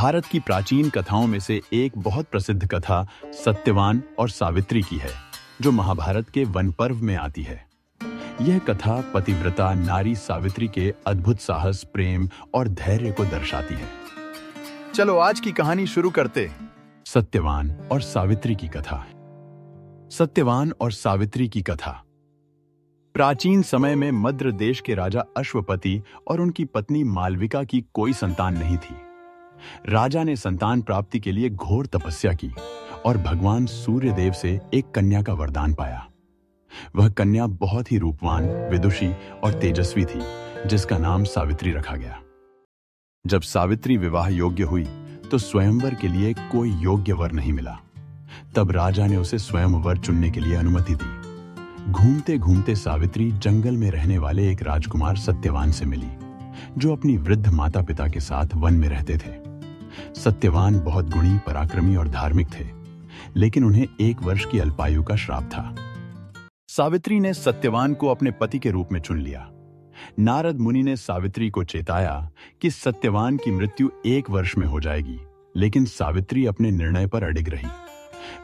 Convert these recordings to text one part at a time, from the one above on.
भारत की प्राचीन कथाओं में से एक बहुत प्रसिद्ध कथा सत्यवान और सावित्री की है, जो महाभारत के वन पर्व में आती है। यह कथा पतिव्रता नारी सावित्री के अद्भुत साहस, प्रेम और धैर्य को दर्शाती है। चलो आज की कहानी शुरू करते। सत्यवान और सावित्री की कथा। सत्यवान और सावित्री की कथा। प्राचीन समय में मद्र देश के राजा अश्वपति और उनकी पत्नी मालविका की कोई संतान नहीं थी। राजा ने संतान प्राप्ति के लिए घोर तपस्या की और भगवान सूर्यदेव से एक कन्या का वरदान पाया। वह कन्या बहुत ही रूपवान, विदुषी और तेजस्वी थी, जिसका नाम सावित्री रखा गया। जब सावित्री विवाह योग्य हुई तो स्वयंवर के लिए कोई योग्य वर नहीं मिला। तब राजा ने उसे स्वयंवर चुनने के लिए अनुमति दी। घूमते घूमते सावित्री जंगल में रहने वाले एक राजकुमार सत्यवान से मिली, जो अपनी वृद्ध माता पिता के साथ वन में रहते थे। सत्यवान बहुत गुणी, पराक्रमी और धार्मिक थे, लेकिन उन्हें 1 वर्ष की अल्पायु का श्राप था। सावित्री ने सत्यवान को अपने पति के रूप में चुन लिया। नारद मुनि ने सावित्री को चेताया कि सत्यवान की मृत्यु 1 वर्ष में हो जाएगी, लेकिन सावित्री अपने निर्णय पर अडिग रही।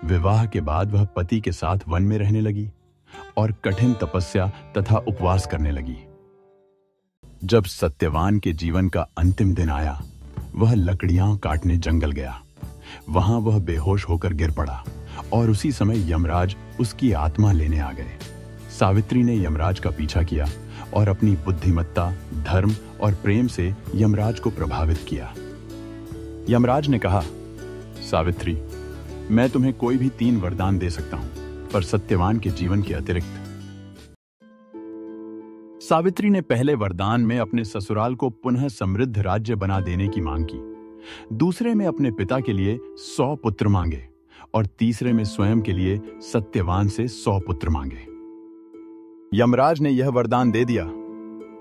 विवाह के बाद वह पति के साथ वन में रहने लगी और कठिन तपस्या तथा उपवास करने लगी। जब सत्यवान के जीवन का अंतिम दिन आया, वह लकड़ियां काटने जंगल गया। वहां वह बेहोश होकर गिर पड़ा और उसी समय यमराज उसकी आत्मा लेने आ गए। सावित्री ने यमराज का पीछा किया और अपनी बुद्धिमत्ता, धर्म और प्रेम से यमराज को प्रभावित किया। यमराज ने कहा, सावित्री, मैं तुम्हें कोई भी 3 वरदान दे सकता हूं, पर सत्यवान के जीवन के अतिरिक्त। सावित्री ने पहले वरदान में अपने ससुराल को पुनः समृद्ध राज्य बना देने की मांग की, दूसरे में अपने पिता के लिए 100 पुत्र मांगे और तीसरे में स्वयं के लिए सत्यवान से 100 पुत्र मांगे। यमराज ने यह वरदान दे दिया,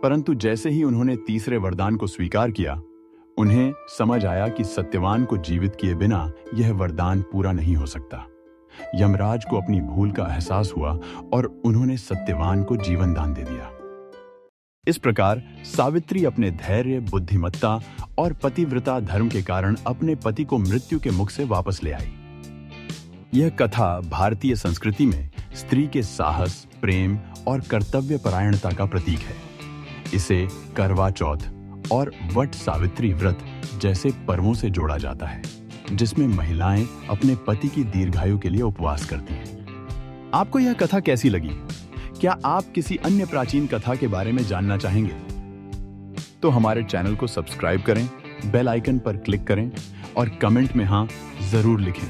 परंतु जैसे ही उन्होंने तीसरे वरदान को स्वीकार किया, उन्हें समझ आया कि सत्यवान को जीवित किए बिना यह वरदान पूरा नहीं हो सकता। यमराज को अपनी भूल का एहसास हुआ और उन्होंने सत्यवान को जीवन दान दे दिया। इस प्रकार सावित्री अपने धैर्य, बुद्धिमत्ता और पतिव्रता धर्म के कारण अपने पति को मृत्यु के मुख से वापस ले आई। यह कथा भारतीय संस्कृति में स्त्री के साहस, प्रेम और कर्तव्य परायणता का प्रतीक है। इसे करवा चौथ और वट सावित्री व्रत जैसे पर्वों से जोड़ा जाता है, जिसमें महिलाएं अपने पति की दीर्घायु के लिए उपवास करती हैं। आपको यह कथा कैसी लगी? क्या आप किसी अन्य प्राचीन कथा के बारे में जानना चाहेंगे? तो हमारे चैनल को सब्सक्राइब करें, बेल आइकन पर क्लिक करें और कमेंट में हाँ जरूर लिखें।